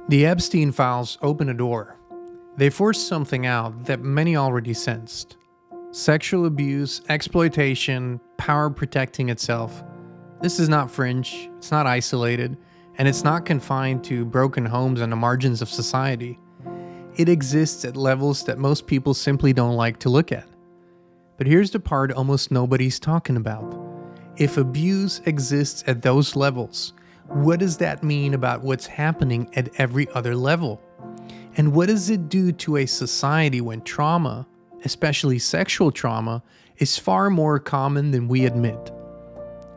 The Epstein files open a door. They force something out that many already sensed. Sexual abuse, exploitation, power protecting itself. This is not fringe, it's not isolated, and it's not confined to broken homes on the margins of society. It exists at levels that most people simply don't like to look at. But here's the part almost nobody's talking about. If abuse exists at those levels, what does that mean about what's happening at every other level? And what does it do to a society when trauma, especially sexual trauma, is far more common than we admit?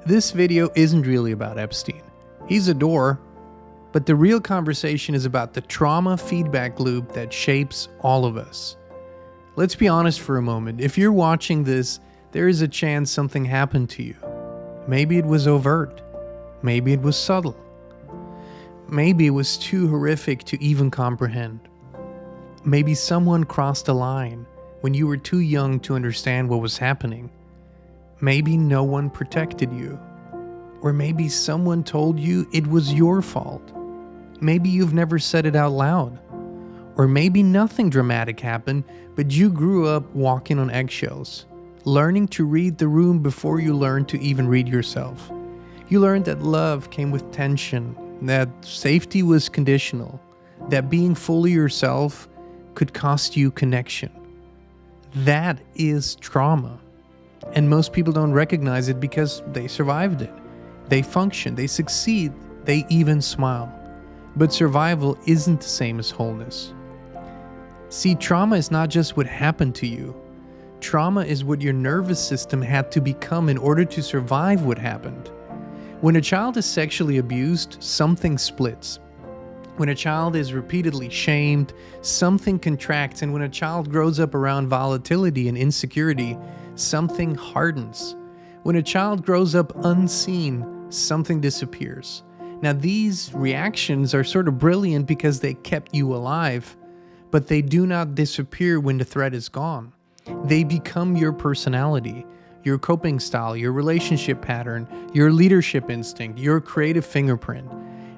This video isn't really about Epstein. He's a door. But the real conversation is about the trauma feedback loop that shapes all of us. Let's be honest for a moment. If you're watching this, there is a chance something happened to you. Maybe it was overt. Maybe it was subtle. Maybe it was too horrific to even comprehend. Maybe someone crossed a line when you were too young to understand what was happening. Maybe no one protected you. Or maybe someone told you it was your fault. Maybe you've never said it out loud. Or maybe nothing dramatic happened, but you grew up walking on eggshells, learning to read the room before you learned to even read yourself. You learned that love came with tension, that safety was conditional, that being fully yourself could cost you connection. That is trauma. And most people don't recognize it because they survived it. They function, they succeed, they even smile. But survival isn't the same as wholeness. See, trauma is not just what happened to you. Trauma is what your nervous system had to become in order to survive what happened. When a child is sexually abused, something splits. When a child is repeatedly shamed, something contracts, and when a child grows up around volatility and insecurity, something hardens. When a child grows up unseen, something disappears. Now, these reactions are sort of brilliant because they kept you alive, but they do not disappear when the threat is gone. They become your personality, your coping style, your relationship pattern, your leadership instinct, your creative fingerprint.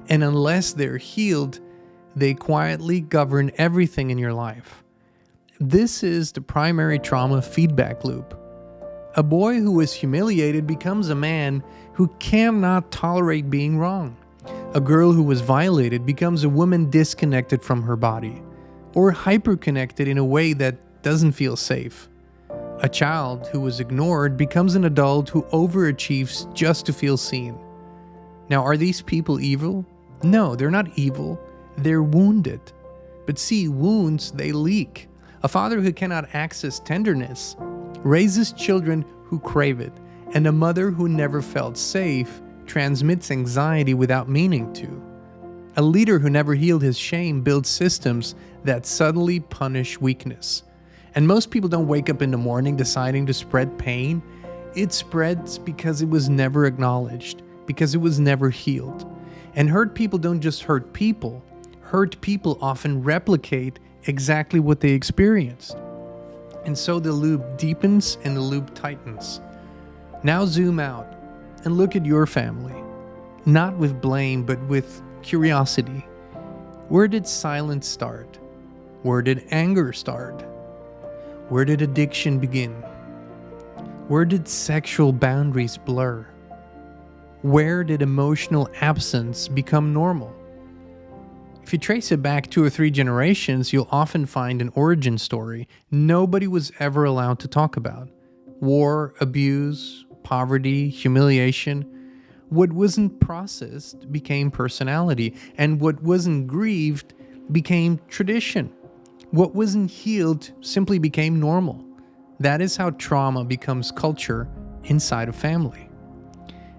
And unless they're healed, they quietly govern everything in your life. This is the primary trauma feedback loop. A boy who is humiliated becomes a man who cannot tolerate being wrong. A girl who was violated becomes a woman disconnected from her body, or hyperconnected in a way that doesn't feel safe. A child who was ignored becomes an adult who overachieves just to feel seen. Now, are these people evil? No, they're not evil. They're wounded. But see, wounds, they leak. A father who cannot access tenderness raises children who crave it, and a mother who never felt safe transmits anxiety without meaning to. A leader who never healed his shame builds systems that subtly punish weakness. And most people don't wake up in the morning deciding to spread pain. It spreads because it was never acknowledged, because it was never healed. And hurt people don't just hurt people. Hurt people often replicate exactly what they experienced. And so the loop deepens and the loop tightens. Now zoom out and look at your family. Not with blame, but with curiosity. Where did silence start? Where did anger start? Where did addiction begin? Where did sexual boundaries blur? Where did emotional absence become normal? If you trace it back 2 or 3 generations, you'll often find an origin story nobody was ever allowed to talk about. War, abuse, poverty, humiliation. What wasn't processed became personality, and what wasn't grieved became tradition. What wasn't healed simply became normal. That is how trauma becomes culture inside a family.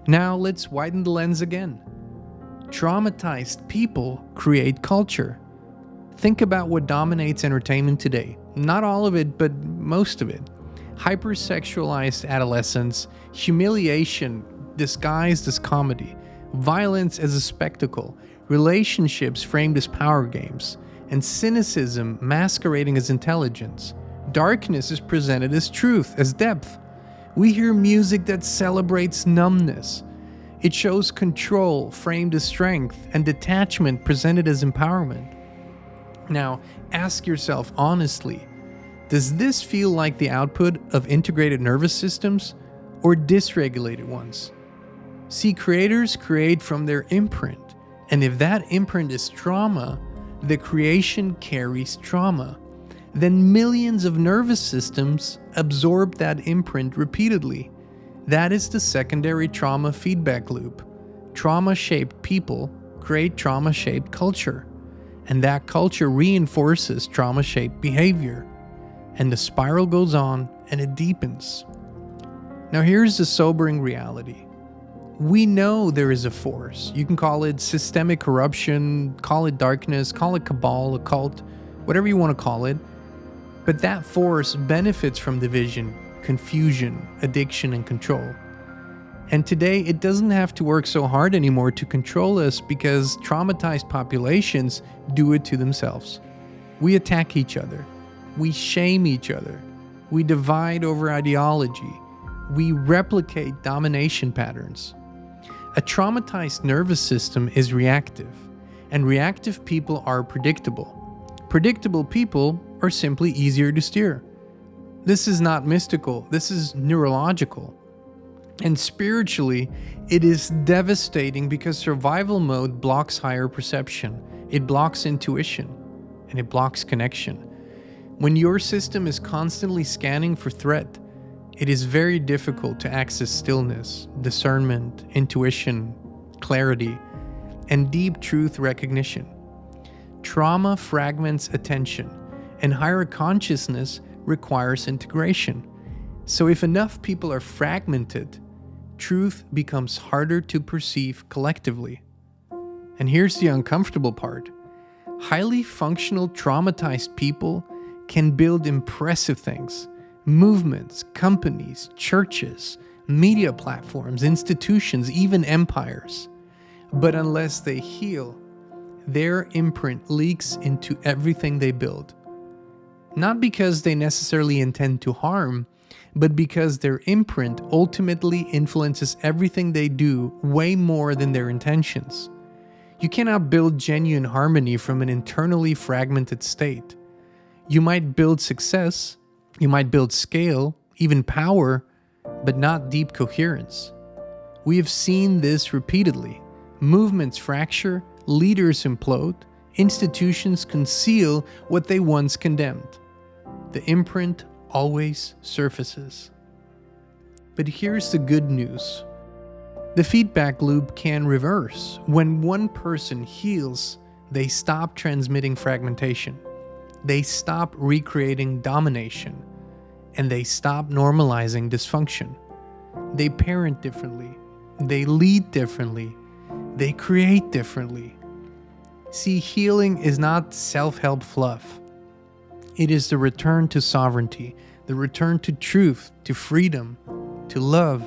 Now let's widen the lens again. Traumatized people create culture. Think about what dominates entertainment today. Not all of it, but most of it. Hypersexualized adolescence, humiliation disguised as comedy, violence as a spectacle, relationships framed as power games, and cynicism masquerading as intelligence. Darkness is presented as truth, as depth. We hear music that celebrates numbness. It shows control framed as strength and detachment presented as empowerment. Now, ask yourself honestly, does this feel like the output of integrated nervous systems or dysregulated ones? See, creators create from their imprint, and if that imprint is trauma, the creation carries trauma. Then millions of nervous systems absorb that imprint repeatedly. That is the secondary trauma feedback loop. Trauma-shaped people create trauma-shaped culture, and that culture reinforces trauma-shaped behavior. And the spiral goes on and it deepens. Now here's the sobering reality. We know there is a force. You can call it systemic corruption, call it darkness, call it cabal, occult, whatever you want to call it. But that force benefits from division, confusion, addiction, and control. And today, it doesn't have to work so hard anymore to control us because traumatized populations do it to themselves. We attack each other. We shame each other. We divide over ideology. We replicate domination patterns. A traumatized nervous system is reactive, and reactive people are predictable. Predictable people are simply easier to steer. This is not mystical, this is neurological. And spiritually, it is devastating because survival mode blocks higher perception, it blocks intuition, and it blocks connection. When your system is constantly scanning for threat, it is very difficult to access stillness, discernment, intuition, clarity, and deep truth recognition. Trauma fragments attention, and higher consciousness requires integration. So if enough people are fragmented, truth becomes harder to perceive collectively. And here's the uncomfortable part. Highly functional, traumatized people can build impressive things. Movements, companies, churches, media platforms, institutions, even empires. But unless they heal, their imprint leaks into everything they build. Not because they necessarily intend to harm, but because their imprint ultimately influences everything they do way more than their intentions. You cannot build genuine harmony from an internally fragmented state. You might build success, you might build scale, even power, but not deep coherence. We have seen this repeatedly. Movements fracture, leaders implode, institutions conceal what they once condemned. The imprint always surfaces. But here's the good news. The feedback loop can reverse. When one person heals, they stop transmitting fragmentation. They stop recreating domination. And they stop normalizing dysfunction. They parent differently. They lead differently. They create differently. See, healing is not self-help fluff. It is the return to sovereignty, the return to truth, to freedom, to love,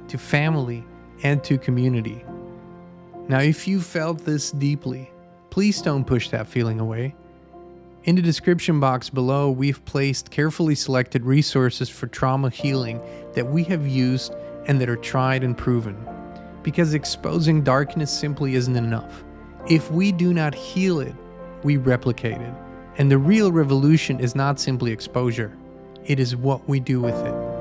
to family, and to community. Now, if you felt this deeply, please don't push that feeling away. In the description box below, we've placed carefully selected resources for trauma healing that we have used and that are tried and proven. Because exposing darkness simply isn't enough. If we do not heal it, we replicate it. And the real revolution is not simply exposure. It is what we do with it.